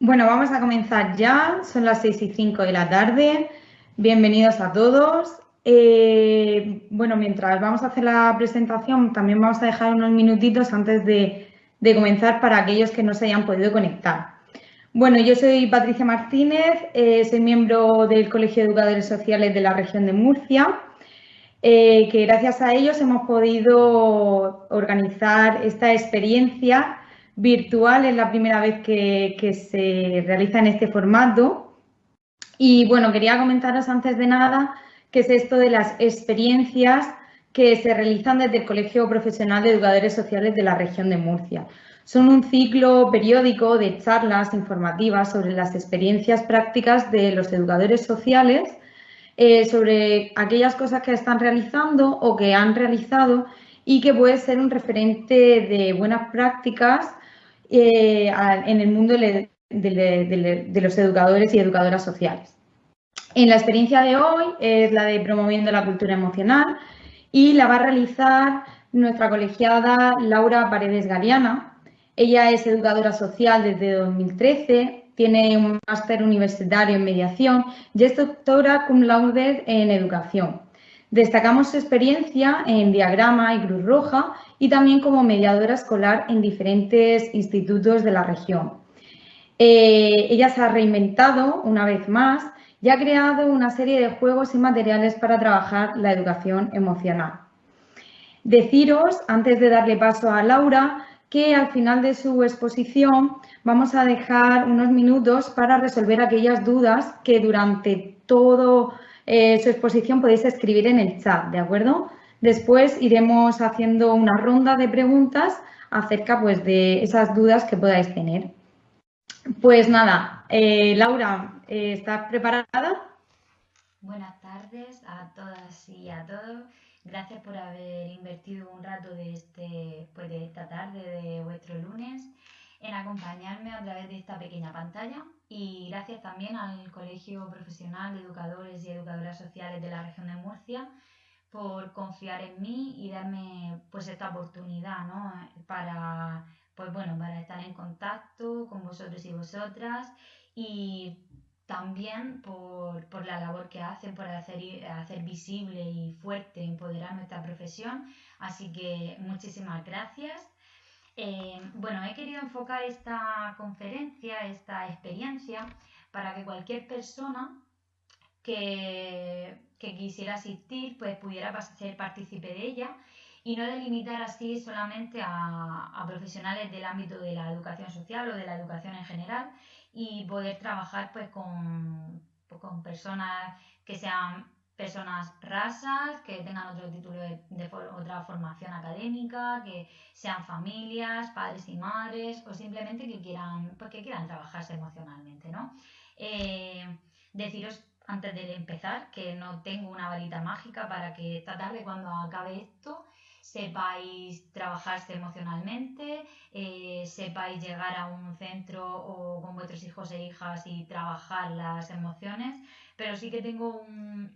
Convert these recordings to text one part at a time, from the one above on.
Bueno, vamos a comenzar ya. Son las 6:05 de la tarde. Bienvenidos a todos. Bueno, mientras vamos a hacer la presentación, también vamos a dejar unos minutitos antes de comenzar para aquellos que no se hayan podido conectar. Bueno, yo soy Patricia Martínez, soy miembro del Colegio de Educadores Sociales de la región de Murcia, que gracias a ellos hemos podido organizar esta experiencia virtual. Es la primera vez que se realiza en este formato. Y bueno, quería comentaros antes de nada qué es esto de las experiencias que se realizan desde el Colegio Profesional de Educadores Sociales de la región de Murcia. Son un ciclo periódico de charlas informativas sobre las experiencias prácticas de los educadores sociales, sobre aquellas cosas que están realizando o que han realizado y que puede ser un referente de buenas prácticas en el mundo de los educadores y educadoras sociales. En la experiencia de hoy es la de promoviendo la cultura emocional y la va a realizar nuestra colegiada Laura Paredes Galeana. Ella es educadora social desde 2013, tiene un máster universitario en mediación y es doctora cum laude en educación. Destacamos su experiencia en Diagrama y Cruz Roja y también como mediadora escolar en diferentes institutos de la región. Ella se ha reinventado una vez más y ha creado una serie de juegos y materiales para trabajar la educación emocional. Deciros, antes de darle paso a Laura, que al final de su exposición vamos a dejar unos minutos para resolver aquellas dudas que durante toda su exposición podéis escribir en el chat, ¿de acuerdo? Después iremos haciendo una ronda de preguntas acerca pues, de esas dudas que podáis tener. Pues nada, Laura, ¿estás preparada? Buenas tardes a todas y a todos. Gracias por haber invertido un rato de esta tarde de vuestro lunes en acompañarme a través de esta pequeña pantalla, y gracias también al Colegio Profesional de Educadores y Educadoras Sociales de la región de Murcia por confiar en mí y darme pues esta oportunidad, ¿no? Para estar en contacto con vosotros y vosotras, y también por la labor que hacen por hacer visible y fuerte, empoderar nuestra profesión. Así que muchísimas gracias. He querido enfocar esta conferencia, esta experiencia, para que cualquier persona que quisiera asistir pues pudiera ser partícipe de ella, y no delimitar así solamente a profesionales del ámbito de la educación social o de la educación en general, y poder trabajar con personas que sean personas rasas, que tengan otro título otra formación académica, que sean familias, padres y madres, o simplemente que quieran trabajarse emocionalmente, ¿no? Deciros antes de empezar que no tengo una varita mágica para que esta tarde, cuando acabe esto, sepáis trabajarse emocionalmente, sepáis llegar a un centro o con vuestros hijos e hijas y trabajar las emociones, pero sí que tengo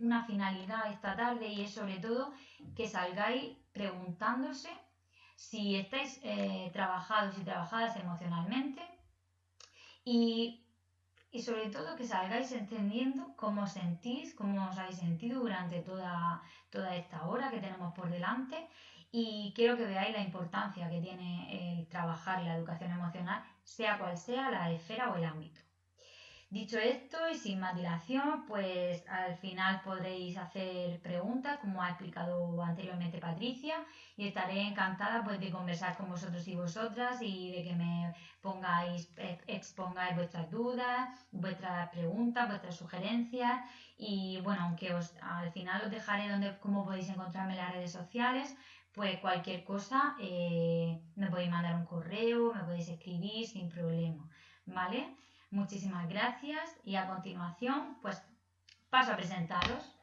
una finalidad esta tarde, y es sobre todo que salgáis preguntándose si estáis trabajados y trabajadas emocionalmente, y sobre todo que salgáis entendiendo cómo os sentís, cómo os habéis sentido durante toda esta hora que tenemos por delante, y quiero que veáis la importancia que tiene el trabajar la educación emocional, sea cual sea la esfera o el ámbito. Dicho esto y sin más dilación, pues al final podréis hacer preguntas, como ha explicado anteriormente Patricia, y estaré encantada pues de conversar con vosotros y vosotras, y de que me expongáis vuestras dudas, vuestras preguntas, vuestras sugerencias. Y bueno, aunque al final os dejaré cómo podéis encontrarme en las redes sociales, pues cualquier cosa, me podéis mandar un correo, me podéis escribir sin problema, ¿vale? Muchísimas gracias, y a continuación pues paso a presentaros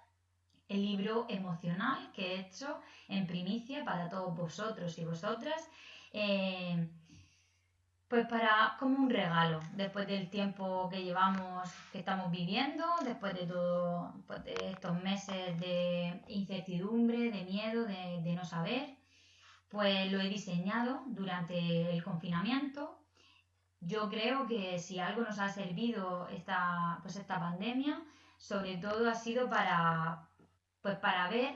el libro emocional que he hecho en primicia para todos vosotros y vosotras, pues como un regalo después del tiempo que estamos viviendo, después de todo, pues de estos meses de incertidumbre, de miedo, de no saber. Pues lo he diseñado durante el confinamiento, Yo creo que si algo nos ha servido esta pandemia, sobre todo ha sido para ver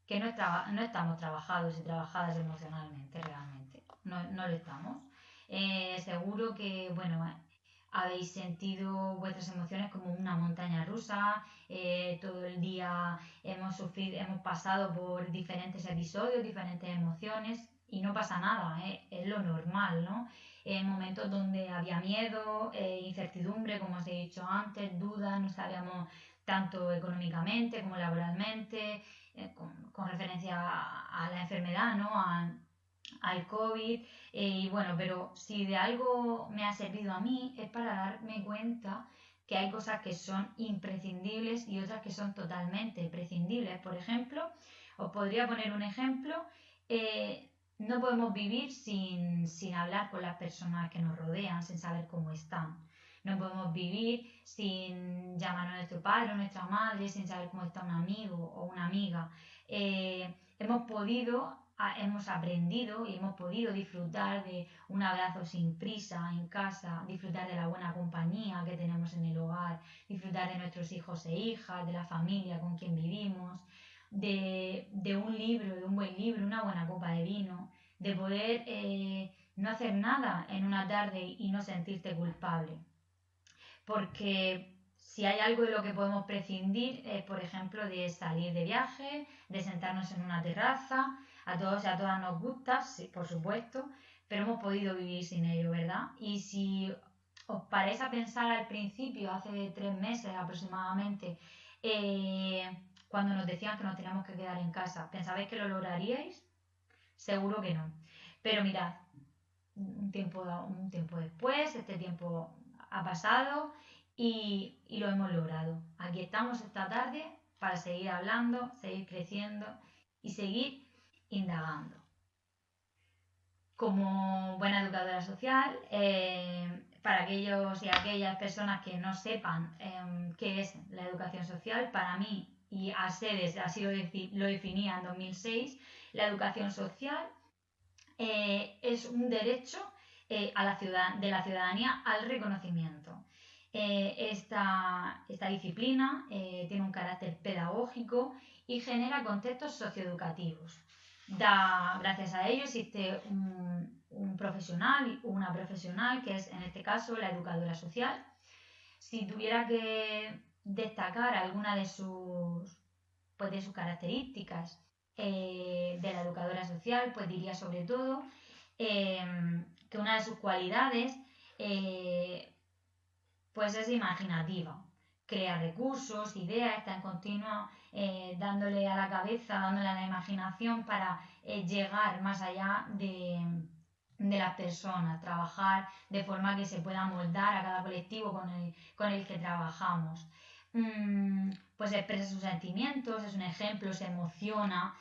que no estamos trabajados y trabajadas emocionalmente realmente. No lo estamos. Seguro que, bueno, habéis sentido vuestras emociones como una montaña rusa. Todo el día hemos pasado por diferentes episodios, diferentes emociones y no pasa nada, es lo normal, ¿no? En momentos donde había miedo, incertidumbre, como os he dicho antes, dudas, no sabíamos tanto económicamente como laboralmente, con referencia a la enfermedad, ¿no? Al COVID. Y bueno, pero si de algo me ha servido a mí es para darme cuenta que hay cosas que son imprescindibles y otras que son totalmente prescindibles. Por ejemplo, os podría poner un ejemplo. No podemos vivir sin hablar con las personas que nos rodean, sin saber cómo están. No podemos vivir sin llamar a nuestro padre o nuestra madre, sin saber cómo está un amigo o una amiga. Hemos aprendido y hemos podido disfrutar de un abrazo sin prisa en casa, disfrutar de la buena compañía que tenemos en el hogar, disfrutar de nuestros hijos e hijas, de la familia con quien vivimos, de un libro, de un buen libro, una buena copa de vino, de poder no hacer nada en una tarde y no sentirte culpable. Porque si hay algo de lo que podemos prescindir es, por ejemplo, de salir de viaje, de sentarnos en una terraza. A todos y a todas nos gusta, sí, por supuesto, pero hemos podido vivir sin ello, ¿verdad? Y si os paráis a pensar al principio, hace 3 meses aproximadamente, cuando nos decían que nos teníamos que quedar en casa, ¿pensabais que lo lograríais? Seguro que no. Pero mirad, un tiempo después, este tiempo ha pasado y lo hemos logrado. Aquí estamos esta tarde para seguir hablando, seguir creciendo y seguir indagando. Como buena educadora social, para aquellos y aquellas personas que no sepan qué es la educación social, para mí, y a SEDES así lo definía en 2006, la educación social es un derecho de la ciudadanía al reconocimiento. Esta disciplina tiene un carácter pedagógico y genera contextos socioeducativos. Gracias a ello existe un profesional o una profesional, que es en este caso la educadora social. Si tuviera que destacar alguna de sus características de la educadora social, pues diría sobre todo que una de sus cualidades pues es imaginativa. Crea recursos, ideas, está en continua dándole a la cabeza, dándole a la imaginación para llegar más allá de las personas, trabajar de forma que se pueda moldar a cada colectivo con el que trabajamos. Pues expresa sus sentimientos, es un ejemplo, se emociona,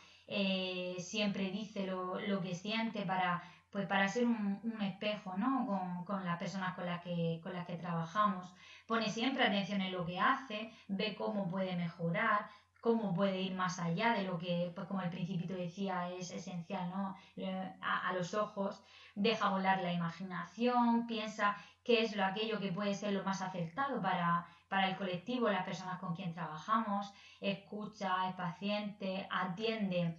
siempre dice lo que siente para ser un espejo, ¿no? con las personas con las que trabajamos. Pone siempre atención en lo que hace, ve cómo puede mejorar, cómo puede ir más allá de lo que, pues como el Principito decía, es esencial, ¿no? A los ojos, deja volar la imaginación, piensa qué es aquello que puede ser lo más acertado para el colectivo, las personas con quien trabajamos, escucha, es paciente, atiende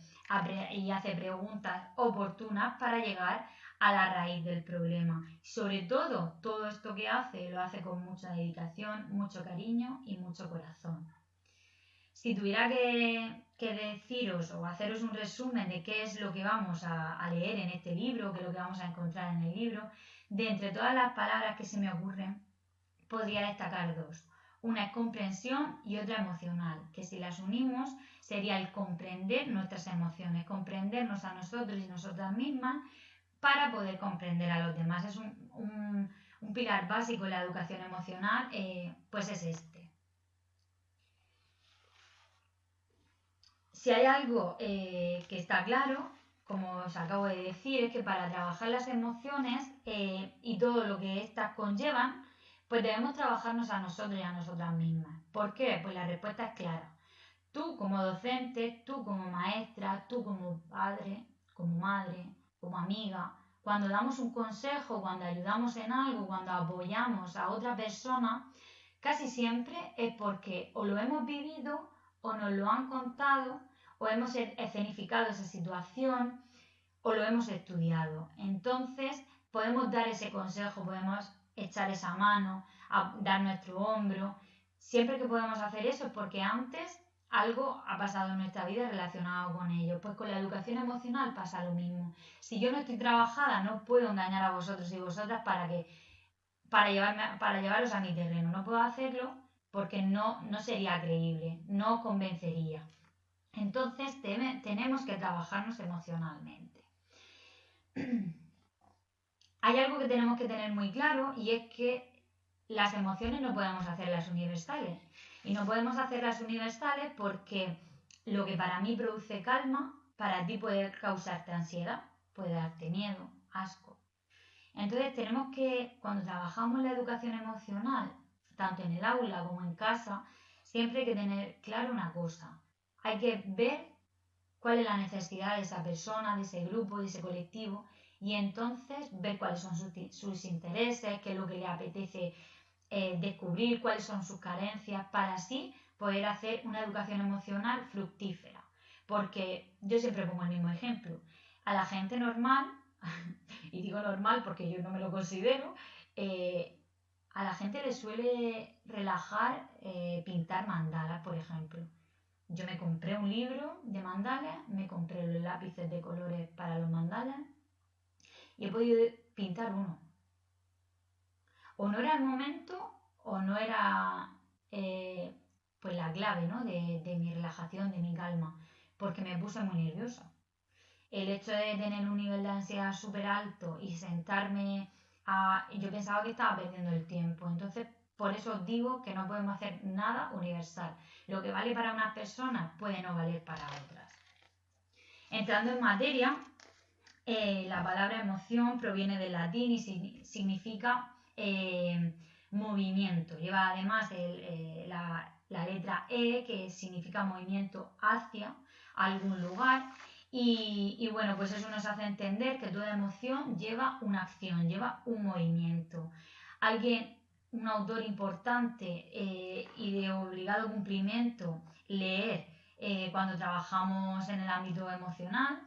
y hace preguntas oportunas para llegar a la raíz del problema. Sobre todo esto que hace, lo hace con mucha dedicación, mucho cariño y mucho corazón. Si tuviera que deciros o haceros un resumen de qué es lo que vamos a leer en este libro, qué es lo que vamos a encontrar en el libro, de entre todas las palabras que se me ocurren, podría destacar dos. Una es comprensión y otra emocional, que si las unimos sería el comprender nuestras emociones, comprendernos a nosotros y nosotras mismas para poder comprender a los demás. Es un pilar básico de la educación emocional, pues es este. Si hay algo que está claro, como os acabo de decir, es que para trabajar las emociones y todo lo que éstas conllevan, pues debemos trabajarnos a nosotros y a nosotras mismas. ¿Por qué? Pues la respuesta es clara. Tú como docente, tú como maestra, tú como padre, como madre, como amiga, cuando damos un consejo, cuando ayudamos en algo, cuando apoyamos a otra persona, casi siempre es porque o lo hemos vivido o nos lo han contado o hemos escenificado esa situación o lo hemos estudiado. Entonces podemos dar ese consejo, podemos echar esa mano, dar nuestro hombro. Siempre que podemos hacer eso es porque antes algo ha pasado en nuestra vida relacionado con ello. Pues con la educación emocional pasa lo mismo. Si yo no estoy trabajada, no puedo engañar a vosotros y vosotras para llevaros a mi terreno. No puedo hacerlo porque no sería creíble, no convencería. Entonces tenemos que trabajarnos emocionalmente. Hay algo que tenemos que tener muy claro y es que las emociones no podemos hacerlas universales. Y no podemos hacerlas universales porque lo que para mí produce calma, para ti puede causarte ansiedad, puede darte miedo, asco. Entonces tenemos que, cuando trabajamos la educación emocional, tanto en el aula como en casa, siempre hay que tener claro una cosa. Hay que ver cuál es la necesidad de esa persona, de ese grupo, de ese colectivo, y entonces ver cuáles son sus intereses, qué es lo que le apetece descubrir, cuáles son sus carencias, para así poder hacer una educación emocional fructífera. Porque yo siempre pongo el mismo ejemplo. A la gente normal, y digo normal porque yo no me lo considero, a la gente le suele relajar pintar mandalas, por ejemplo. Yo me compré un libro de mandalas, me compré los lápices de colores para los mandalas y he podido pintar uno. O no era el momento o no era pues la clave, ¿no? de mi relajación, de mi calma, porque me puse muy nerviosa. El hecho de tener un nivel de ansiedad súper alto y sentarme yo pensaba que estaba perdiendo el tiempo. Entonces, por eso os digo que no podemos hacer nada universal. Lo que vale para unas personas puede no valer para otras. Entrando en materia, la palabra emoción proviene del latín y significa movimiento. Lleva además la letra E, que significa movimiento hacia algún lugar. Y bueno, pues eso nos hace entender que toda emoción lleva una acción, lleva un movimiento. Un autor importante y de obligado cumplimiento, leer cuando trabajamos en el ámbito emocional,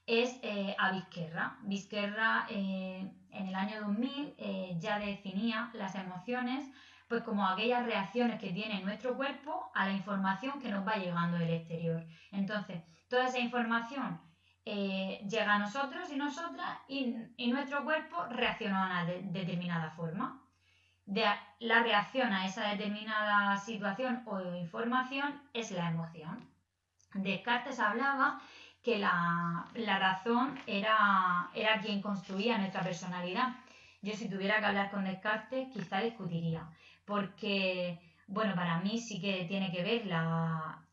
es a Vizquerra. Vizquerra en el año 2000 ya definía las emociones pues como aquellas reacciones que tiene nuestro cuerpo a la información que nos va llegando del exterior. Entonces, toda esa información llega a nosotros y nosotras y nuestro cuerpo reacciona de una determinada forma. La reacción a esa determinada situación o información es la emoción. Descartes hablaba que la razón era quien construía nuestra personalidad. Yo si tuviera que hablar con Descartes quizá discutiría, porque bueno, para mí sí que tiene que ver la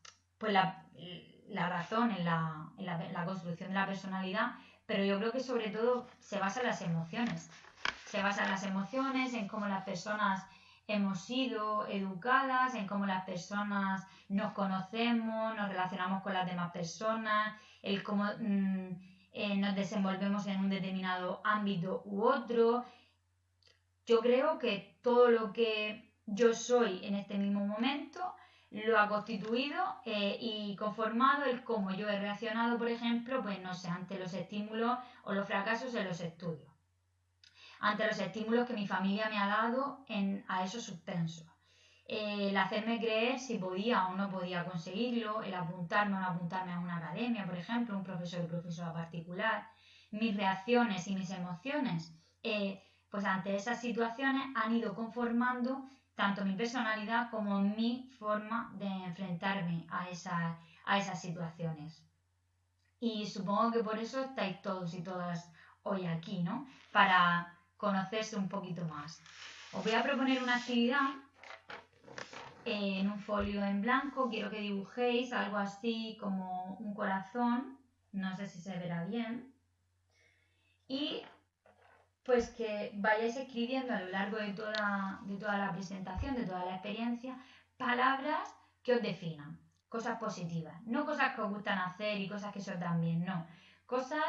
razón en la construcción de la personalidad, pero yo creo que sobre todo se basa en las emociones. Se basa en las emociones, en cómo las personas hemos sido educadas, en cómo las personas nos conocemos, nos relacionamos con las demás personas, el cómo nos desenvolvemos en un determinado ámbito u otro. Yo creo que todo lo que yo soy en este mismo momento lo ha constituido y conformado el cómo yo he reaccionado, por ejemplo, pues no sé, ante los estímulos o los fracasos en los estudios, ante los estímulos que mi familia me ha dado a esos suspensos. El hacerme creer si podía o no podía conseguirlo, el apuntarme o no apuntarme a una academia, por ejemplo, un profesor o profesora particular, mis reacciones y mis emociones, pues ante esas situaciones han ido conformando tanto mi personalidad como mi forma de enfrentarme a esas situaciones. Y supongo que por eso estáis todos y todas hoy aquí, ¿no? Para conocerse un poquito más. Os voy a proponer una actividad en un folio en blanco. Quiero que dibujéis algo así como un corazón, no sé si se verá bien, y pues que vayáis escribiendo a lo largo de toda la presentación, de toda la experiencia, palabras que os definan, cosas positivas, no cosas que os gustan hacer y cosas que os dan bien, no, cosas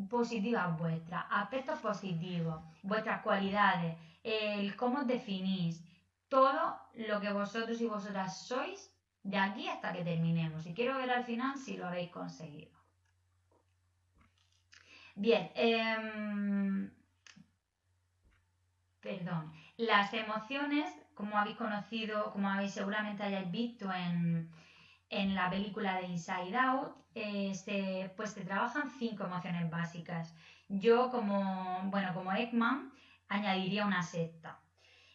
positivas vuestras, aspectos positivos, vuestras cualidades, el cómo os definís, todo lo que vosotros y vosotras sois de aquí hasta que terminemos. Y quiero ver al final si lo habéis conseguido. Bien, perdón. Las emociones, como habéis conocido, como habéis seguramente hayáis visto en la película de Inside Out, se trabajan 5 emociones básicas. Yo, como Ekman, añadiría una sexta.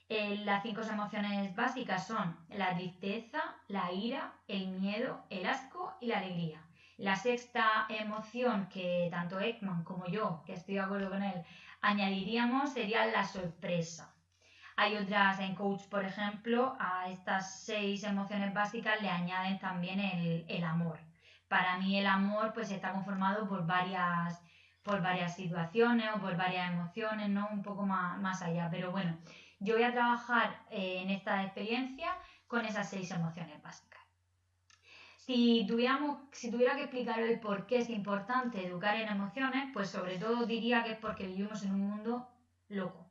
Las 5 emociones básicas son la tristeza, la ira, el miedo, el asco y la alegría. La sexta emoción que tanto Ekman como yo, que estoy de acuerdo con él, añadiríamos sería la sorpresa. Hay otras en coach, por ejemplo, a estas 6 emociones básicas le añaden también el amor. Para mí el amor pues está conformado por varias situaciones o por varias emociones, ¿no? Un poco más allá. Pero bueno, yo voy a trabajar en esta experiencia con esas 6 emociones básicas. Si tuviera que explicar el por qué es importante educar en emociones, pues sobre todo diría que es porque vivimos en un mundo loco.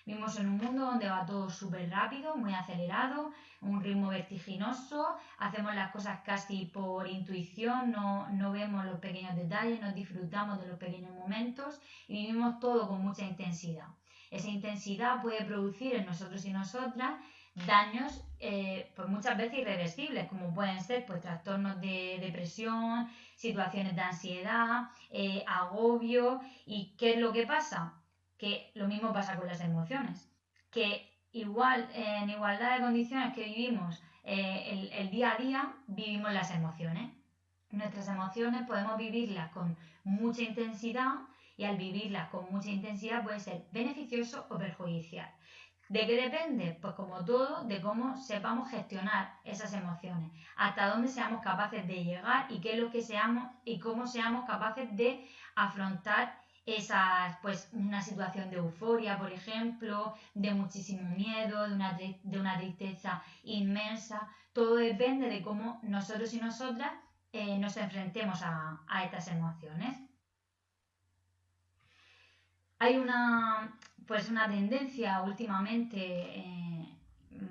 Vivimos en un mundo donde va todo súper rápido, muy acelerado, un ritmo vertiginoso, hacemos las cosas casi por intuición, no vemos los pequeños detalles, no disfrutamos de los pequeños momentos y vivimos todo con mucha intensidad. Esa intensidad puede producir en nosotros y nosotras daños pues muchas veces irreversibles, como pueden ser pues, trastornos de depresión, situaciones de ansiedad, agobio. ¿Y qué es lo que pasa? Que lo mismo pasa con las emociones, que en igualdad de condiciones que vivimos el día a día, vivimos las emociones. Nuestras emociones podemos vivirlas con mucha intensidad y al vivirlas con mucha intensidad puede ser beneficioso o perjudicial. ¿De qué depende? Pues como todo, de cómo sepamos gestionar esas emociones, hasta dónde seamos capaces de llegar y qué es lo que seamos y cómo seamos capaces de afrontar pues una situación de euforia, por ejemplo, de muchísimo miedo, de una tristeza inmensa. Todo depende de cómo nosotros y nosotras nos enfrentemos a estas emociones. Hay una tendencia últimamente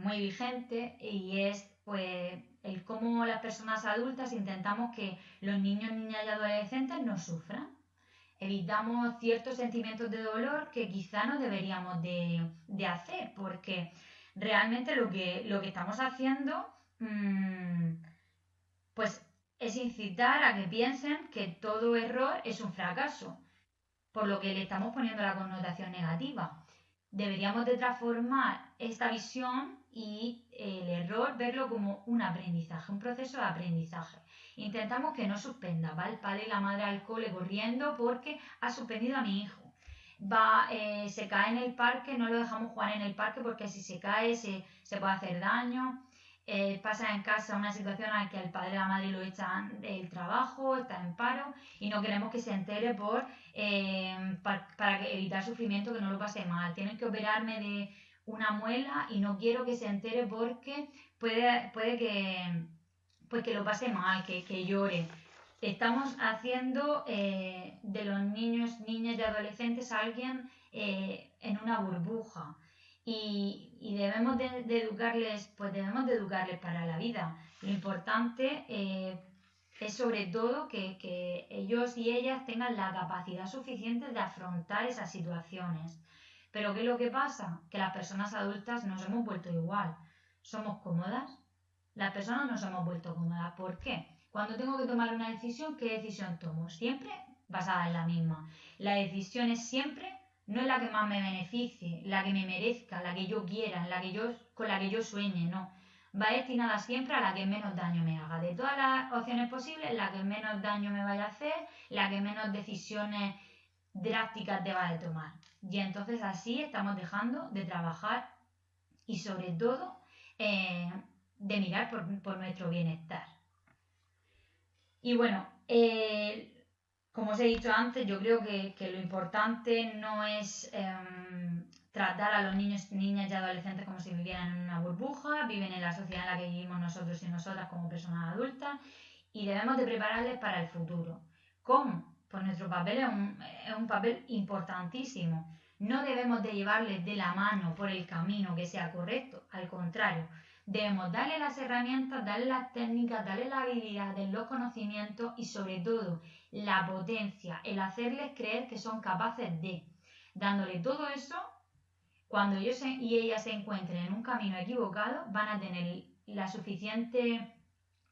muy vigente y es pues el cómo las personas adultas intentamos que los niños, niñas y adolescentes no sufran. Evitamos ciertos sentimientos de dolor que quizá no deberíamos de hacer, porque realmente lo que estamos haciendo pues es incitar a que piensen que todo error es un fracaso, por lo que le estamos poniendo la connotación negativa. Deberíamos de transformar esta visión y el error verlo como un aprendizaje, un proceso de aprendizaje. Intentamos que no suspenda, va el padre y la madre al cole corriendo porque ha suspendido a mi hijo. Se cae en el parque, no lo dejamos jugar en el parque porque si se cae se puede hacer daño. Pasa en casa una situación en la que el padre y la madre lo echan del trabajo, está en paro y no queremos que se entere para evitar sufrimiento, que no lo pase mal. Tienen que operarme de una muela y no quiero que se entere porque puede que lo pase mal, que llore. Estamos haciendo de los niños, niñas y adolescentes a alguien en una burbuja. Y debemos de educarles, pues debemos de educarles para la vida. Lo importante es sobre todo que ellos y ellas tengan la capacidad suficiente de afrontar esas situaciones. Pero ¿qué es lo que pasa? Que las personas adultas nos hemos vuelto igual. ¿Somos cómodas? Las personas nos hemos vuelto cómodas. ¿Por qué? Cuando tengo que tomar una decisión, ¿qué decisión tomo? Siempre basada en la misma. La decisión es siempre no es la que más me beneficie, la que me merezca, la que yo quiera, con la que yo sueñe, no. Va destinada siempre a la que menos daño me haga. De todas las opciones posibles, la que menos daño me vaya a hacer, la que menos decisiones drásticas deba de tomar. Y entonces así estamos dejando de trabajar y sobre todo de mirar por nuestro bienestar. Y bueno, como os he dicho antes, yo creo que lo importante no es tratar a los niños, niñas y adolescentes como si vivieran en una burbuja, viven en la sociedad en la que vivimos nosotros y nosotras como personas adultas y debemos de prepararles para el futuro. ¿Cómo? pues nuestro papel es un papel importantísimo. No debemos de llevarles de la mano por el camino que sea correcto, al contrario, debemos darle las herramientas, darle las técnicas, darle las habilidades, los conocimientos y sobre todo la potencia, el hacerles creer que son capaces de. Dándole todo eso, cuando ellos y ellas se encuentren en un camino equivocado, van a tener la suficiente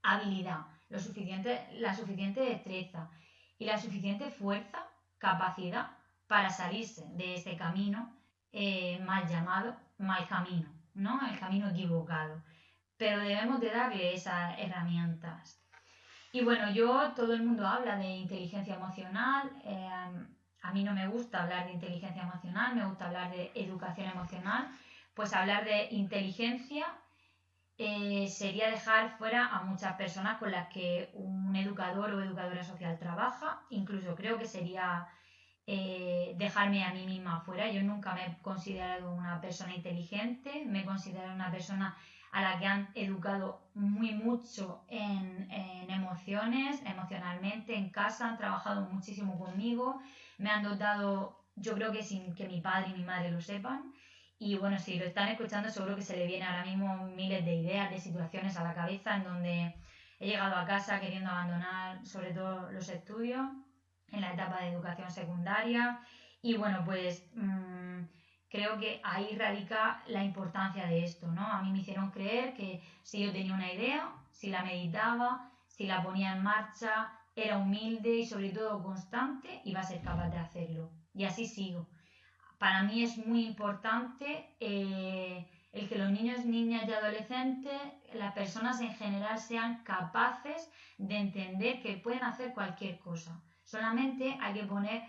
habilidad, la suficiente destreza y la suficiente fuerza, capacidad para salirse de ese camino mal llamado mal camino, ¿no? El camino equivocado. Pero debemos de darle esas herramientas. Y bueno, todo el mundo habla de inteligencia emocional. A mí no me gusta hablar de inteligencia emocional, me gusta hablar de educación emocional. Pues hablar de inteligencia sería dejar fuera a muchas personas con las que un educador o educadora social trabaja. Incluso creo que sería dejarme a mí misma fuera. Yo nunca me he considerado una persona inteligente, me he considerado una persona a la que han educado muy mucho en emociones, emocionalmente, en casa, han trabajado muchísimo conmigo, me han dotado, yo creo que sin que mi padre y mi madre lo sepan. Y bueno, si lo están escuchando, seguro que se le vienen ahora mismo miles de ideas, de situaciones a la cabeza en donde he llegado a casa queriendo abandonar sobre todo los estudios en la etapa de educación secundaria. Y bueno, pues creo que ahí radica la importancia de esto, ¿no? A mí me hicieron creer que si yo tenía una idea, si la meditaba, si la ponía en marcha, era humilde y sobre todo constante, iba a ser capaz de hacerlo. Y así sigo. Para mí es muy importante el que los niños, niñas y adolescentes, las personas en general, sean capaces de entender que pueden hacer cualquier cosa. Solamente hay que poner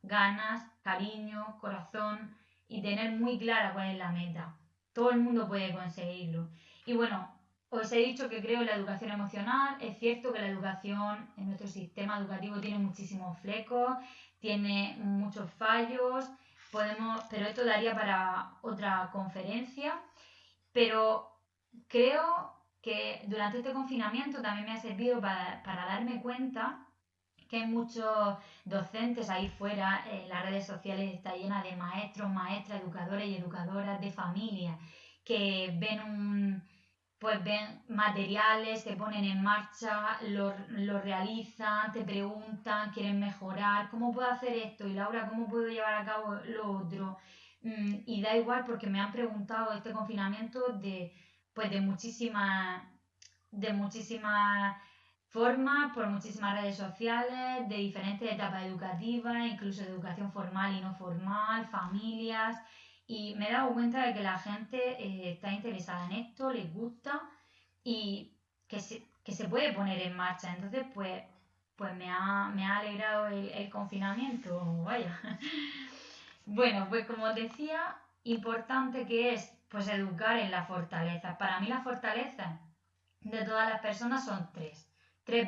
ganas, cariño, corazón y tener muy clara cuál es la meta. Todo el mundo puede conseguirlo. Y bueno, os he dicho que creo en la educación emocional. Es cierto que la educación en nuestro sistema educativo tiene muchísimos flecos, tiene muchos fallos. Pero esto daría para otra conferencia. Pero creo que durante este confinamiento también me ha servido para darme cuenta que hay muchos docentes ahí fuera, las redes sociales está llena de maestros, maestras, educadores y educadoras de familia que ven materiales, se ponen en marcha, lo realizan, te preguntan, quieren mejorar, ¿cómo puedo hacer esto? Y Laura, ¿cómo puedo llevar a cabo lo otro? Y da igual porque me han preguntado este confinamiento de muchísimas formas, por muchísimas redes sociales, de diferentes etapas educativas, incluso de educación formal y no formal, familias. Y me he dado cuenta de que la gente está interesada en esto, les gusta y que se puede poner en marcha. Entonces, pues me ha alegrado el confinamiento, vaya. Bueno, pues como os decía, importante que es pues educar en las fortalezas. Para mí las fortalezas de todas las personas son tres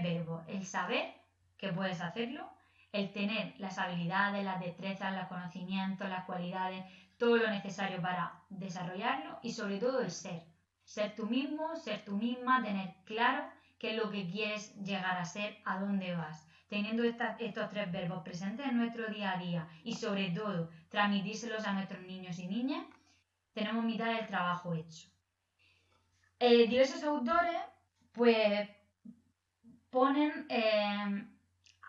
verbos. El saber que puedes hacerlo, el tener las habilidades, las destrezas, los conocimientos, las cualidades, todo lo necesario para desarrollarlo y sobre todo el ser. Ser tú mismo, ser tú misma, tener claro qué es lo que quieres llegar a ser, a dónde vas. Teniendo estos tres verbos presentes en nuestro día a día y sobre todo transmitírselos a nuestros niños y niñas, tenemos mitad del trabajo hecho. Diversos autores pues ponen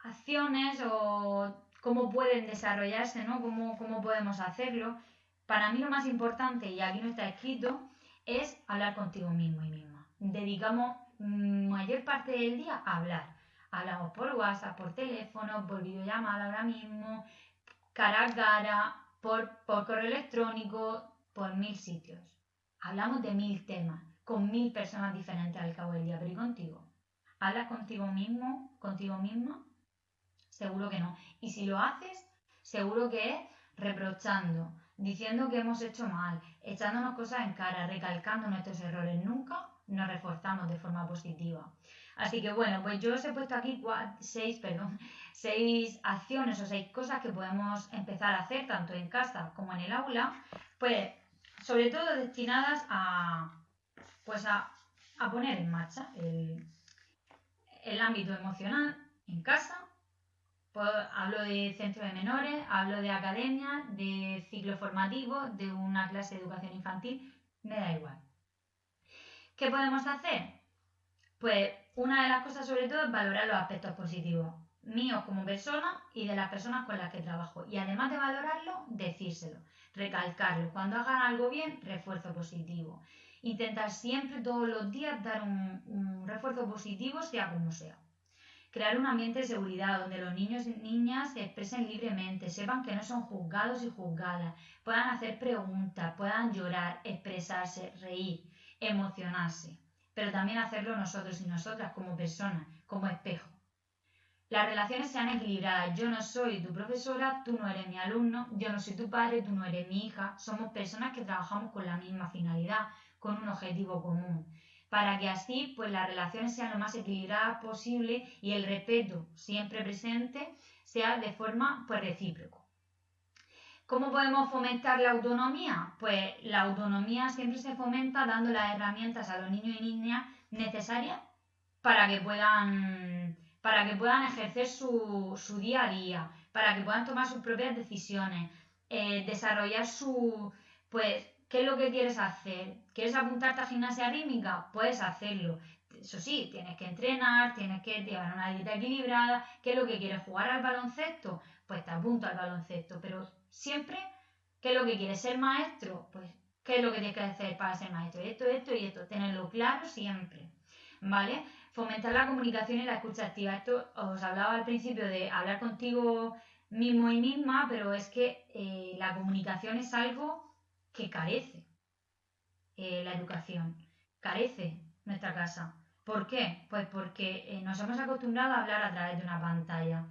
acciones o cómo pueden desarrollarse, ¿no? Cómo podemos hacerlo. Para mí lo más importante, y aquí no está escrito, es hablar contigo mismo y misma. Dedicamos mayor parte del día a hablar. Hablamos por WhatsApp, por teléfono, por videollamada ahora mismo, cara a cara, por correo electrónico, por 1000 sitios. Hablamos de 1000 temas, con 1000 personas diferentes al cabo del día, pero ¿y contigo? ¿Hablas contigo mismo, contigo misma? Seguro que no. Y si lo haces, seguro que es reprochando, diciendo que hemos hecho mal, echándonos cosas en cara, recalcando nuestros errores. Nunca nos reforzamos de forma positiva. Así que bueno, pues yo os he puesto aquí 6 acciones o 6 cosas que podemos empezar a hacer tanto en casa como en el aula, pues sobre todo destinadas a poner en marcha el ámbito emocional en casa, Pues hablo de centro de menores, hablo de academia, de ciclo formativo, de una clase de educación infantil, me da igual. ¿Qué podemos hacer? Pues una de las cosas sobre todo es valorar los aspectos positivos míos como persona y de las personas con las que trabajo. Y además de valorarlo, decírselo, recalcarlo. Cuando hagan algo bien, refuerzo positivo. Intentar siempre, todos los días, dar un refuerzo positivo, sea como sea. Crear un ambiente de seguridad donde los niños y niñas se expresen libremente, sepan que no son juzgados y juzgadas, puedan hacer preguntas, puedan llorar, expresarse, reír, emocionarse, pero también hacerlo nosotros y nosotras como personas, como espejo. Las relaciones sean equilibradas. Yo no soy tu profesora, tú no eres mi alumno, yo no soy tu padre, tú no eres mi hija. Somos personas que trabajamos con la misma finalidad, con un objetivo común. Para que así pues las relaciones sean lo más equilibradas posible y el respeto siempre presente sea de forma pues recíproco. ¿Cómo podemos fomentar la autonomía? Pues la autonomía siempre se fomenta dando las herramientas a los niños y niñas necesarias para que puedan ejercer su día a día, para que puedan tomar sus propias decisiones, desarrollar pues, ¿qué es lo que quieres hacer? ¿Quieres apuntarte a gimnasia rítmica? Puedes hacerlo. Eso sí, tienes que entrenar, tienes que llevar una dieta equilibrada. ¿Qué es lo que quieres? ¿Jugar al baloncesto? Pues te apunto al baloncesto, pero siempre, ¿qué es lo que quieres? ¿Ser maestro? Pues, ¿qué es lo que tienes que hacer para ser maestro? Esto y esto. Tenerlo claro siempre, ¿vale? Fomentar la comunicación y la escucha activa. Esto os hablaba al principio de hablar contigo mismo y misma, pero es que la comunicación es algo que carece la educación, carece nuestra casa. ¿Por qué? Pues porque nos hemos acostumbrado a hablar a través de una pantalla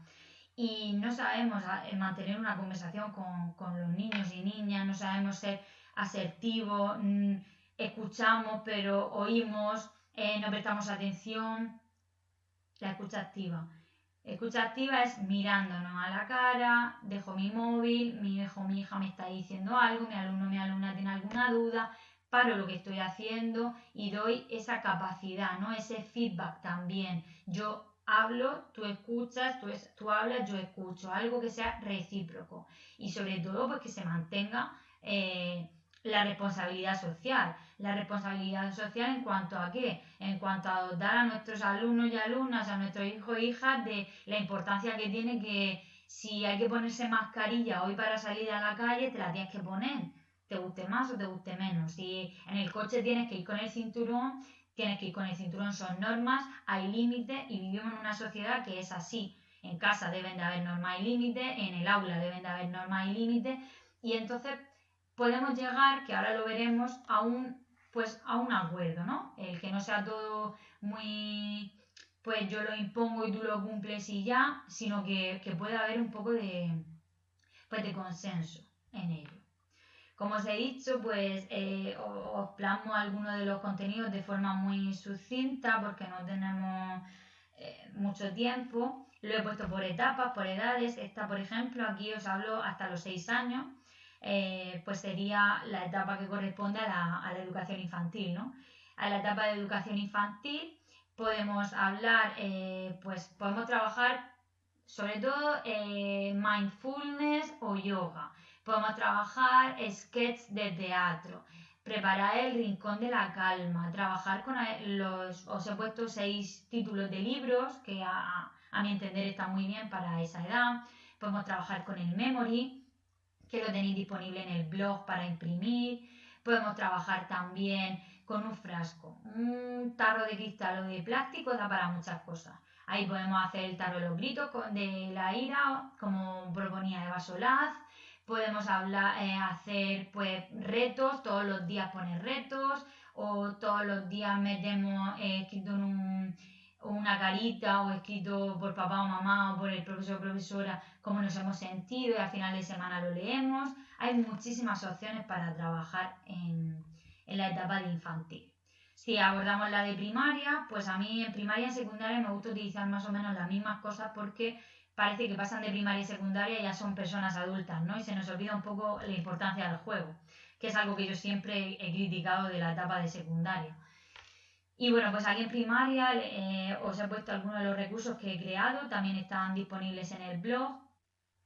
y no sabemos mantener una conversación con los niños y niñas, no sabemos ser asertivos, escuchamos pero oímos, no prestamos atención. La escucha activa. Escucha activa es mirándonos a la cara, dejo mi móvil, mi hijo o mi hija me está diciendo algo, mi alumno o mi alumna tiene alguna duda, paro lo que estoy haciendo y doy esa capacidad, ¿no? Ese feedback también. Yo hablo, tú escuchas, tú hablas, yo escucho, algo que sea recíproco y sobre todo pues que se mantenga la responsabilidad social. La responsabilidad social en cuanto a qué? En cuanto a dotar a nuestros alumnos y alumnas, a nuestros hijos e hijas de la importancia que tiene que si hay que ponerse mascarilla hoy para salir a la calle, te la tienes que poner, te guste más o te guste menos. Si en el coche tienes que ir con el cinturón, tienes que ir con el cinturón, son normas, hay límites y vivimos en una sociedad que es así. En casa deben de haber normas y límites, en el aula deben de haber normas y límites y entonces podemos llegar, que ahora lo veremos, a un acuerdo, ¿no? El que no sea todo muy, pues yo lo impongo y tú lo cumples y ya, sino que pueda haber un poco de consenso en ello. Como os he dicho, pues os plasmo algunos de los contenidos de forma muy sucinta porque no tenemos mucho tiempo. Lo he puesto por etapas, por edades. Esta, por ejemplo, aquí os hablo hasta los 6 años. Pues sería la etapa que corresponde a la educación infantil, ¿no? A la etapa de educación infantil podemos hablar, pues podemos trabajar sobre todo mindfulness o yoga. Podemos trabajar sketch de teatro, preparar el rincón de la calma, trabajar con os he puesto 6 títulos de libros que a mi entender están muy bien para esa edad. Podemos trabajar con el memory, que lo tenéis disponible en el blog para imprimir. Podemos trabajar también con un frasco. Un tarro de cristal o de plástico da para muchas cosas. Ahí podemos hacer el tarro de los gritos de la ira, como proponía Eva Solaz. Podemos hacer pues retos, todos los días poner retos, o todos los días metemos escrito en una carita o escrito por papá o mamá o por el profesor o profesora cómo nos hemos sentido y al final de semana lo leemos. Hay muchísimas opciones para trabajar en la etapa de infantil. Si abordamos la de primaria, pues a mí en primaria y en secundaria me gusta utilizar más o menos las mismas cosas porque parece que pasan de primaria y secundaria y ya son personas adultas, ¿no? Y se nos olvida un poco la importancia del juego, que es algo que yo siempre he criticado de la etapa de secundaria. Y bueno, pues aquí en primaria os he puesto algunos de los recursos que he creado, también están disponibles en el blog.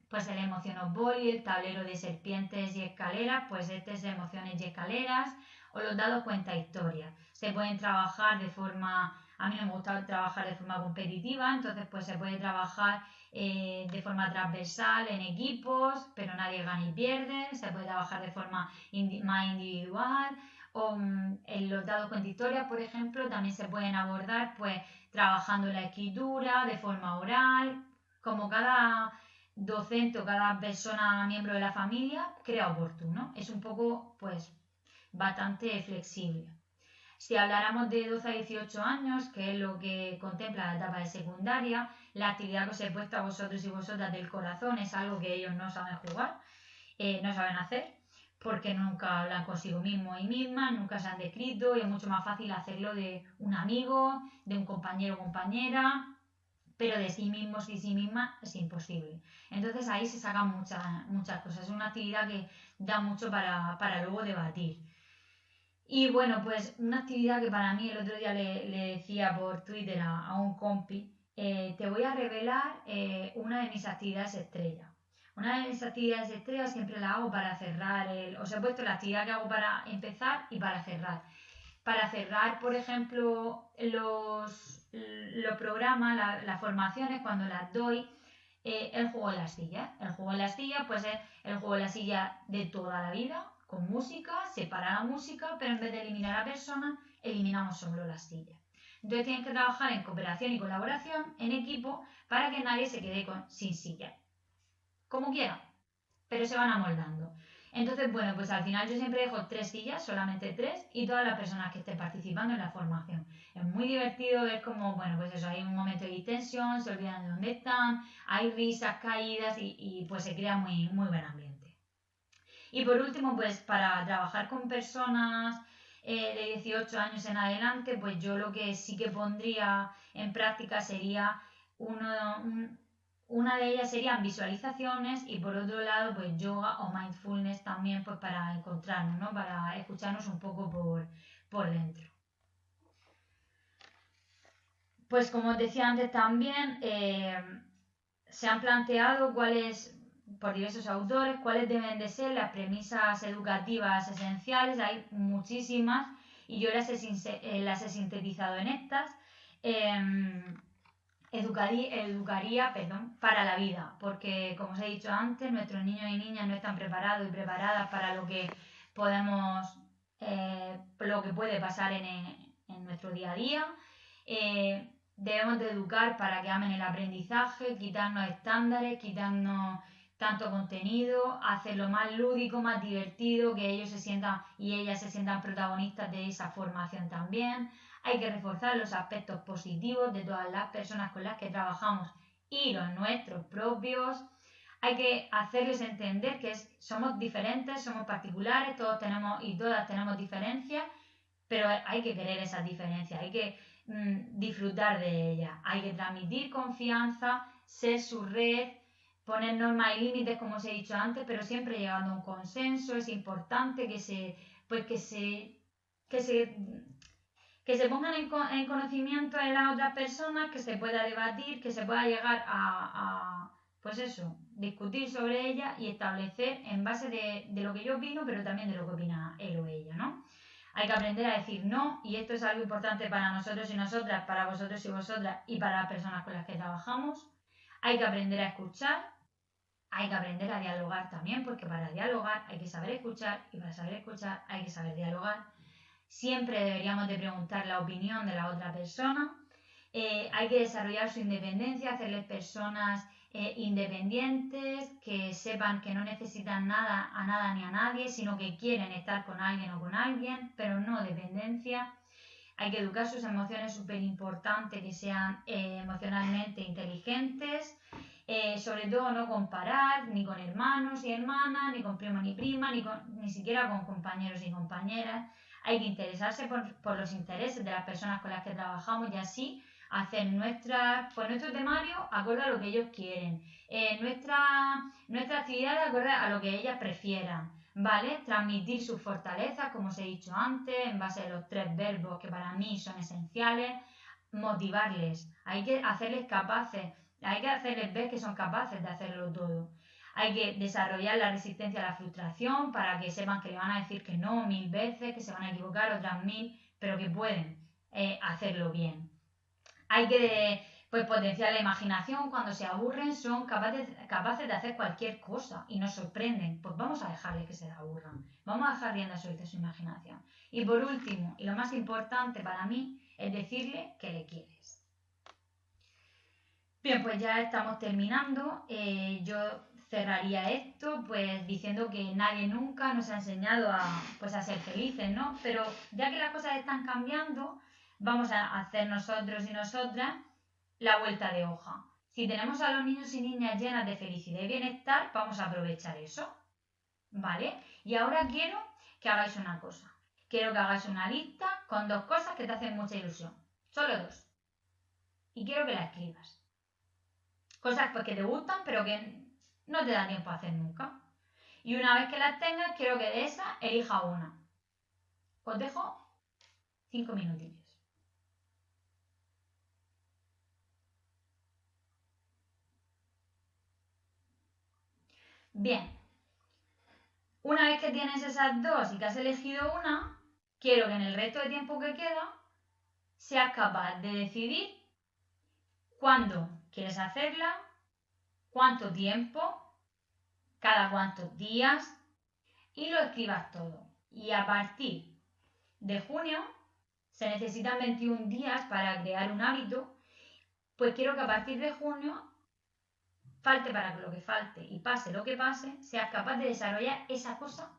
Pues el Emocionoboli, el tablero de serpientes y escaleras, pues este es de emociones y escaleras, o los dados cuenta historias. Se pueden trabajar de forma, a mí no me gusta trabajar de forma competitiva, entonces pues se puede trabajar de forma transversal en equipos, pero nadie gana y pierde, se puede trabajar de forma más individual, o en los dados cuenta historias, por ejemplo, también se pueden abordar pues trabajando la escritura de forma oral, como cada docente o cada persona miembro de la familia crea oportuno. Es un poco, pues, bastante flexible. Si habláramos de 12 a 18 años, que es lo que contempla la etapa de secundaria, la actividad que os he puesto a vosotros y vosotras del corazón es algo que ellos no saben jugar, no saben hacer, porque nunca hablan consigo mismos y mismas, nunca se han descrito y es mucho más fácil hacerlo de un amigo, de un compañero o compañera, pero de sí mismos y sí misma es imposible. Entonces ahí se sacan muchas cosas. Es una actividad que da mucho para luego debatir. Y bueno, pues una actividad que para mí el otro día le decía por Twitter a un compi, te voy a revelar una de mis actividades estrella. Una de mis actividades estrellas siempre la hago para cerrar os he puesto la actividad que hago para empezar y para cerrar. Para cerrar, por ejemplo, los programas, las formaciones, cuando las doy, el juego de la silla. El juego de la silla, pues es el juego de la silla de toda la vida, con música, separa la música, pero en vez de eliminar a la persona, eliminamos solo la silla. Entonces tienes que trabajar en cooperación y colaboración, en equipo, para que nadie se quede sin silla. Como quiera, pero se van amoldando. Entonces, bueno, pues al final yo siempre dejo 3 sillas, solamente 3, y todas las personas que estén participando en la formación. Es muy divertido ver cómo, bueno, pues eso, hay un momento de distensión, se olvidan de dónde están, hay risas, caídas y pues se crea muy, muy buen ambiente. Y por último, pues para trabajar con personas de 18 años en adelante, pues yo lo que sí que pondría en práctica sería una de ellas serían visualizaciones y por otro lado pues yoga o mindfulness también pues para encontrarnos, ¿no? Para escucharnos un poco por dentro. Pues como os decía antes también, se han planteado cuáles, por diversos autores, cuáles deben de ser las premisas educativas esenciales. Hay muchísimas y yo las he sintetizado en estas. Educaría para la vida, porque como os he dicho antes, nuestros niños y niñas no están preparados y preparadas para lo que lo que puede pasar en nuestro día a día. Debemos de educar para que amen el aprendizaje, quitarnos estándares, quitarnos tanto contenido, hacerlo más lúdico, más divertido, que ellos se sientan y ellas se sientan protagonistas de esa formación también. Hay que reforzar los aspectos positivos de todas las personas con las que trabajamos y los nuestros propios. Hay que hacerles entender que somos diferentes, somos particulares, todos tenemos y todas tenemos diferencias, pero hay que querer esas diferencias, hay que disfrutar de ellas, hay que transmitir confianza, ser su red, poner normas y límites como os he dicho antes, pero siempre llegando a un consenso. Es importante que se pongan en conocimiento de las otras personas, que se pueda debatir, que se pueda llegar pues eso, discutir sobre ella y establecer en base de lo que yo opino, pero también de lo que opina él o ella, ¿no? Hay que aprender a decir no, y esto es algo importante para nosotros y nosotras, para vosotros y vosotras y para las personas con las que trabajamos. Hay que aprender a escuchar, hay que aprender a dialogar también, porque para dialogar hay que saber escuchar y para saber escuchar hay que saber dialogar. Siempre deberíamos de preguntar la opinión de la otra persona. Hay que desarrollar su independencia, hacerles personas independientes, que sepan que no necesitan nada a nada ni a nadie, sino que quieren estar con alguien o con alguien, pero no dependencia. Hay que educar sus emociones, súper importante que sean emocionalmente inteligentes. Sobre todo no comparar ni con hermanos y hermanas, ni con primo ni prima, ni siquiera con compañeros y compañeras. Hay que interesarse por los intereses de las personas con las que trabajamos y así hacer nuestro temario acorde a lo que ellos quieren, nuestra actividad acorde a lo que ellas prefieran. ¿vale? Transmitir sus fortalezas, como os he dicho antes, en base a los 3 verbos que para mí son esenciales. Motivarles, hay que hacerles capaces, hay que hacerles ver que son capaces de hacerlo todo. Hay que desarrollar la resistencia a la frustración para que sepan que le van a decir que no 1000 veces, que se van a equivocar otras 1000, pero que pueden hacerlo bien. Hay que pues, potenciar la imaginación. Cuando se aburren son capaces de hacer cualquier cosa y nos sorprenden. Pues vamos a dejarles que se aburran. Vamos a dejar rienda suelta su imaginación. Y por último, y lo más importante para mí, es decirle que le quieres. Bien, pues ya estamos terminando. Yo cerraría esto pues diciendo que nadie nunca nos ha enseñado pues, a ser felices, ¿no? Pero ya que las cosas están cambiando, vamos a hacer nosotros y nosotras la vuelta de hoja. Si tenemos a los niños y niñas llenas de felicidad y bienestar, vamos a aprovechar eso, ¿vale? Y ahora quiero que hagáis una cosa. Quiero que hagáis una lista con 2 cosas que te hacen mucha ilusión. Solo 2. Y quiero que la escribas. Cosas pues, que te gustan, pero que no te da tiempo a hacer nunca. Y una vez que las tengas, quiero que de esas elija una. Os dejo 5 minutillos. Bien. Una vez que tienes esas 2 y que has elegido una, quiero que en el resto de tiempo que queda seas capaz de decidir cuándo quieres hacerla, cuánto tiempo, cada cuántos días y lo escribas todo. Y a partir de junio se necesitan 21 días para crear un hábito, pues quiero que a partir de junio, falte para lo que falte y pase lo que pase, seas capaz de desarrollar esa cosa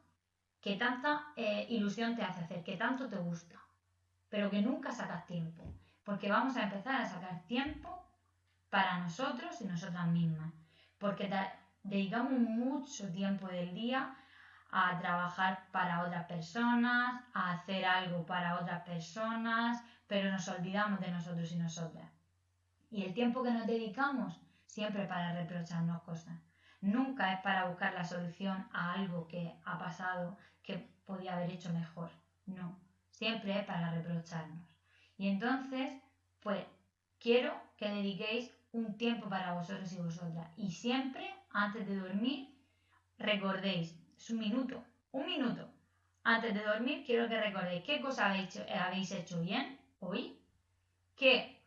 que tanta ilusión te hace hacer, que tanto te gusta, pero que nunca sacas tiempo, porque vamos a empezar a sacar tiempo para nosotros y nosotras mismas, porque dedicamos mucho tiempo del día a trabajar para otras personas, a hacer algo para otras personas, pero nos olvidamos de nosotros y nosotras. Y el tiempo que nos dedicamos siempre para reprocharnos cosas. Nunca es para buscar la solución a algo que ha pasado que podía haber hecho mejor. No, siempre es para reprocharnos. Y entonces, pues, quiero que dediquéis un tiempo para vosotros y vosotras. Y siempre, antes de dormir, recordéis, es un minuto. Antes de dormir, quiero que recordéis qué cosa habéis hecho bien hoy, que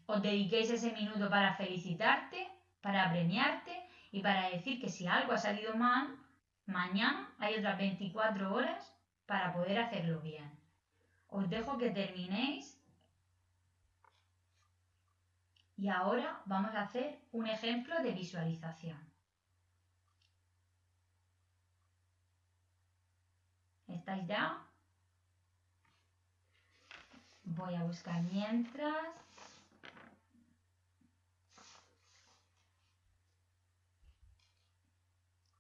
os dediquéis ese minuto para felicitarte, para premiarte y para decir que si algo ha salido mal, mañana hay otras 24 horas para poder hacerlo bien. Os dejo que terminéis y ahora vamos a hacer un ejemplo de visualización. ¿Estáis ya? Voy a buscar mientras.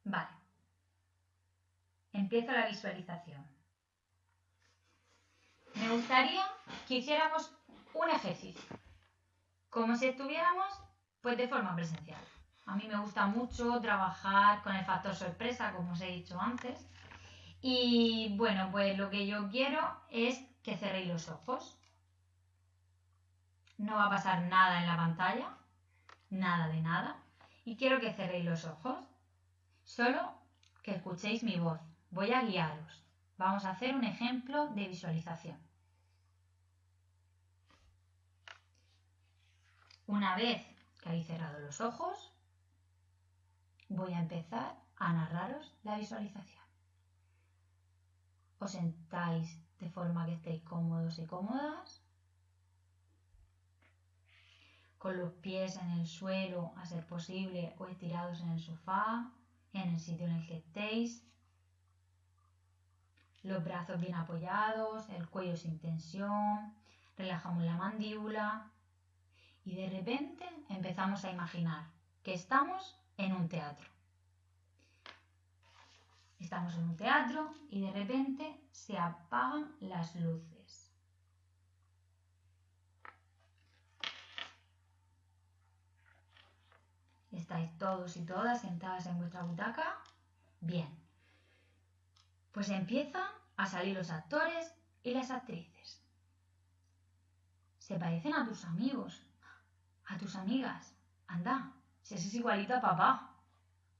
Vale. Empiezo la visualización. Me gustaría que hiciéramos un ejercicio, como si estuviéramos pues de forma presencial. A mí me gusta mucho trabajar con el factor sorpresa, como os he dicho antes. Y bueno, pues lo que yo quiero es que cerréis los ojos. No va a pasar nada en la pantalla, nada de nada. Y quiero que cerréis los ojos, solo que escuchéis mi voz. Voy a guiaros. Vamos a hacer un ejemplo de visualización. Una vez que habéis cerrado los ojos, voy a empezar a narraros la visualización. Os sentáis de forma que estéis cómodos y cómodas, con los pies en el suelo, a ser posible, o estirados en el sofá, en el sitio en el que estéis, los brazos bien apoyados, el cuello sin tensión, relajamos la mandíbula y de repente empezamos a imaginar que estamos en un teatro. Estamos en un teatro y de repente se apagan las luces. ¿Estáis todos y todas sentadas en vuestra butaca? Bien, Pues empiezan a salir los actores y las actrices. Se parecen a tus amigos, a tus amigas. Anda, si ese es igualito a papá.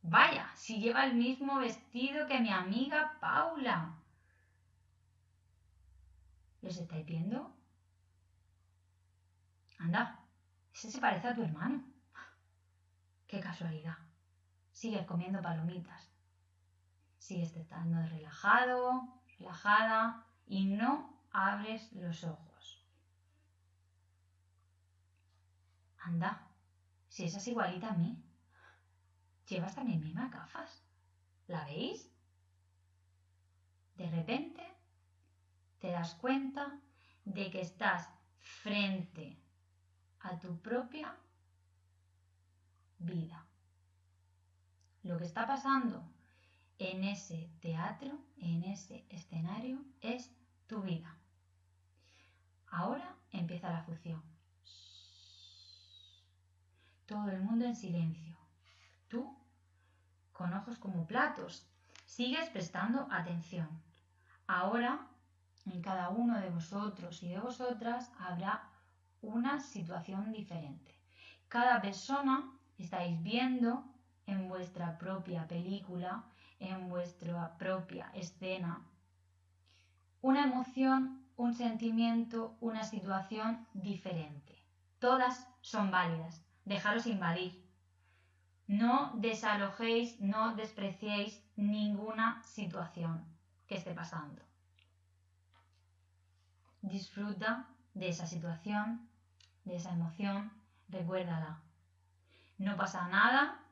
Vaya, si lleva el mismo vestido que mi amiga Paula. ¿Los estáis viendo? Anda, ese se parece a tu hermano. Qué casualidad. Sigues comiendo palomitas. Sigues estando relajado, relajada y no abres los ojos. Anda, si esa es igualita a mí. Llevas también mismas gafas. ¿La veis? De repente te das cuenta de que estás frente a tu propia vida. Lo que está pasando en ese teatro, en ese escenario, es tu vida. Ahora empieza la función. Todo el mundo en silencio. Tú, con ojos como platos, sigues prestando atención. Ahora, en cada uno de vosotros y de vosotras habrá una situación diferente. Cada persona estáis viendo en vuestra propia película, en vuestra propia escena, una emoción, un sentimiento, una situación diferente. Todas son válidas. Dejaros invadir. No desalojéis, no despreciéis ninguna situación que esté pasando. Disfruta de esa situación, de esa emoción, recuérdala. No pasa nada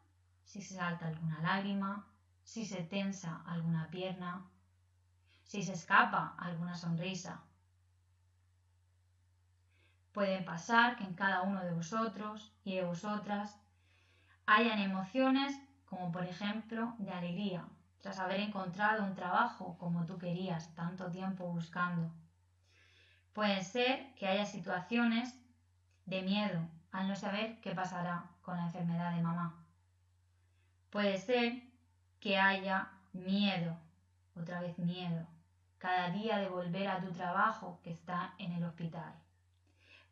si se salta alguna lágrima, si se tensa alguna pierna, si se escapa alguna sonrisa. Puede pasar que en cada uno de vosotros y de vosotras hayan emociones como por ejemplo de alegría, tras haber encontrado un trabajo como tú querías tanto tiempo buscando. Puede ser que haya situaciones de miedo al no saber qué pasará con la enfermedad de mamá. Puede ser que haya miedo, otra vez miedo, cada día de volver a tu trabajo que está en el hospital.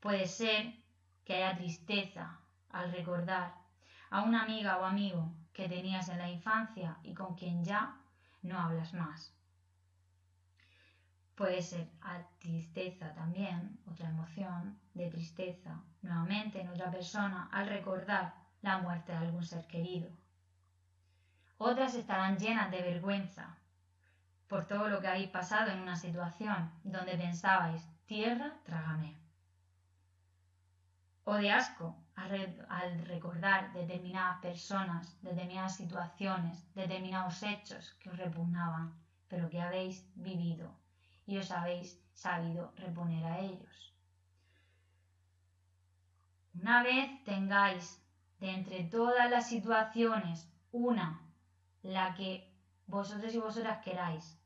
Puede ser que haya tristeza al recordar a una amiga o amigo que tenías en la infancia y con quien ya no hablas más. Puede ser tristeza también, otra emoción de tristeza, nuevamente en otra persona al recordar la muerte de algún ser querido. Otras estarán llenas de vergüenza por todo lo que habéis pasado en una situación donde pensabais, tierra, trágame. O de asco al recordar determinadas personas, determinadas situaciones, determinados hechos que os repugnaban, pero que habéis vivido y os habéis sabido reponer a ellos. Una vez tengáis de entre todas las situaciones una, la que vosotros y vosotras queráis,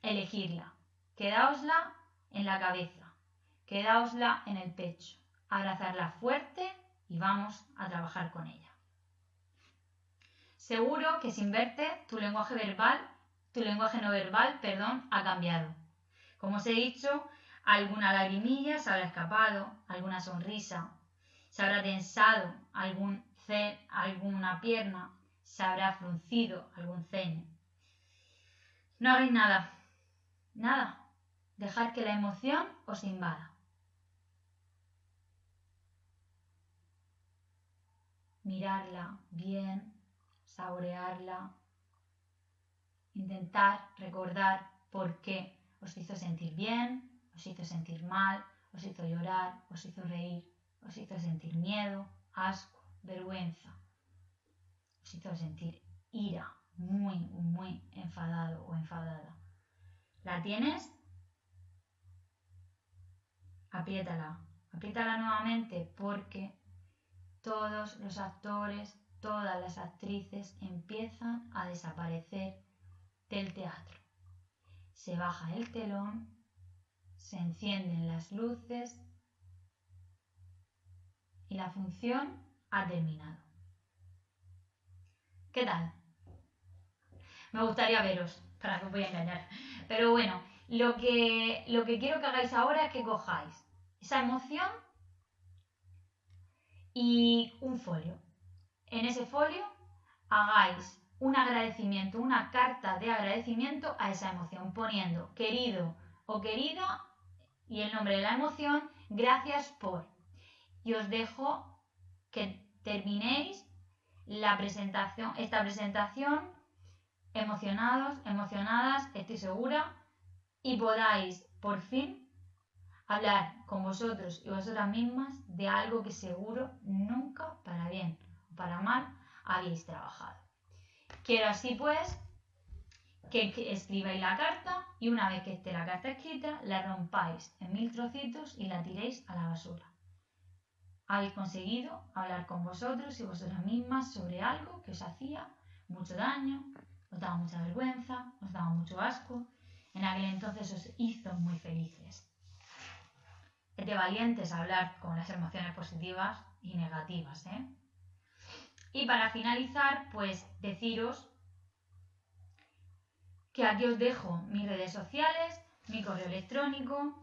elegirla, quedaosla en la cabeza, quedaosla en el pecho, abrazarla fuerte y vamos a trabajar con ella. Seguro que sin verte tu lenguaje no verbal, ha cambiado. Como os he dicho, alguna lagrimilla se habrá escapado, alguna sonrisa, se habrá tensado alguna pierna, se habrá fruncido algún ceño. No hagáis nada, nada. Dejad que la emoción os invada. Mirarla bien, saborearla, intentar recordar por qué os hizo sentir bien, os hizo sentir mal, os hizo llorar, os hizo reír, os hizo sentir miedo, asco, vergüenza, os hizo sentir ira, muy enfadado o enfadada. ¿La tienes? Apriétala nuevamente porque todos los actores, todas las actrices empiezan a desaparecer del teatro. Se baja el telón, se encienden las luces y la función ha terminado. ¿Qué tal? Me gustaría veros. para que os voy a engañar. Pero bueno, lo que quiero que hagáis ahora es que cojáis esa emoción y un folio. En ese folio hagáis un agradecimiento, una carta de agradecimiento a esa emoción, poniendo querido o querida y el nombre de la emoción, gracias por. Y os dejo que terminéis esta presentación emocionados, emocionadas, estoy segura, y podáis por fin hablar con vosotros y vosotras mismas de algo que seguro nunca, para bien o para mal, habéis trabajado. Quiero así pues que escribáis la carta y una vez que esté la carta escrita, la rompáis en 1000 trocitos y la tiréis a la basura. Habéis conseguido hablar con vosotros y vosotras mismas sobre algo que os hacía mucho daño, os daba mucha vergüenza, os daba mucho asco, en aquel entonces os hizo muy felices. Es de valientes hablar con las emociones positivas y negativas, ¿eh? Y para finalizar, pues deciros que aquí os dejo mis redes sociales, mi correo electrónico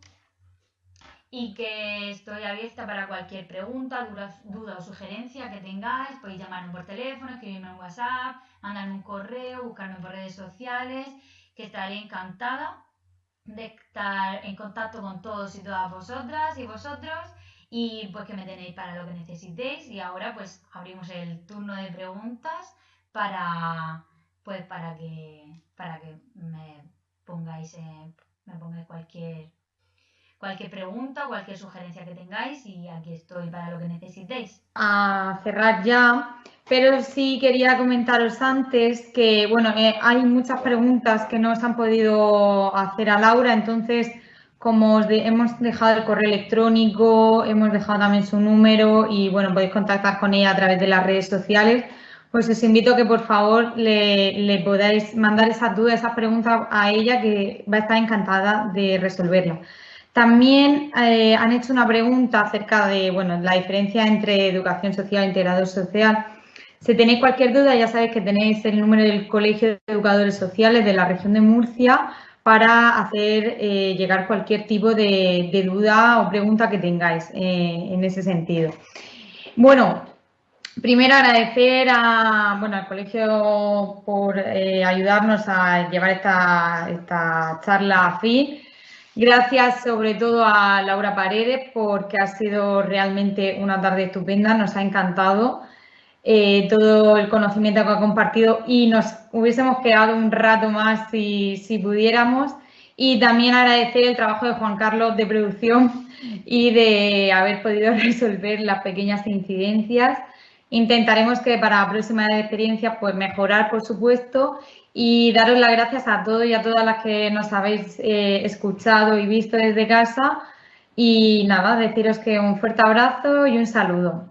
y que estoy abierta para cualquier pregunta, duda o sugerencia que tengáis. Podéis llamarme por teléfono, escribirme en WhatsApp, mandarme un correo, buscarme por redes sociales, que estaré encantada de estar en contacto con todos y todas vosotras y vosotros, y pues que me tenéis para lo que necesitéis. Y ahora pues abrimos el turno de preguntas para que me pongáis cualquier pregunta o cualquier sugerencia que tengáis, y aquí estoy para lo que necesitéis. A cerrar ya, pero sí quería comentaros antes que, bueno, hay muchas preguntas que no os han podido hacer a Laura, entonces, como hemos dejado el correo electrónico, hemos dejado también su número y, bueno, podéis contactar con ella a través de las redes sociales, pues os invito a que, por favor, le podáis mandar esas dudas, esas preguntas a ella, que va a estar encantada de resolverlas. También han hecho una pregunta acerca de, bueno, la diferencia entre educación social e integrador social. Si tenéis cualquier duda, ya sabéis que tenéis el número del Colegio de Educadores Sociales de la región de Murcia para hacer llegar cualquier tipo de duda o pregunta que tengáis en ese sentido. Bueno, primero agradecer al colegio por ayudarnos a llevar esta charla FI. Gracias sobre todo a Laura Paredes, porque ha sido realmente una tarde estupenda, nos ha encantado todo el conocimiento que ha compartido y nos hubiésemos quedado un rato más si pudiéramos. Y también agradecer el trabajo de Juan Carlos de producción y de haber podido resolver las pequeñas incidencias. Intentaremos que para próximas experiencias pues mejorar, por supuesto, y daros las gracias a todos y a todas las que nos habéis escuchado y visto desde casa. Y nada, deciros que un fuerte abrazo y un saludo.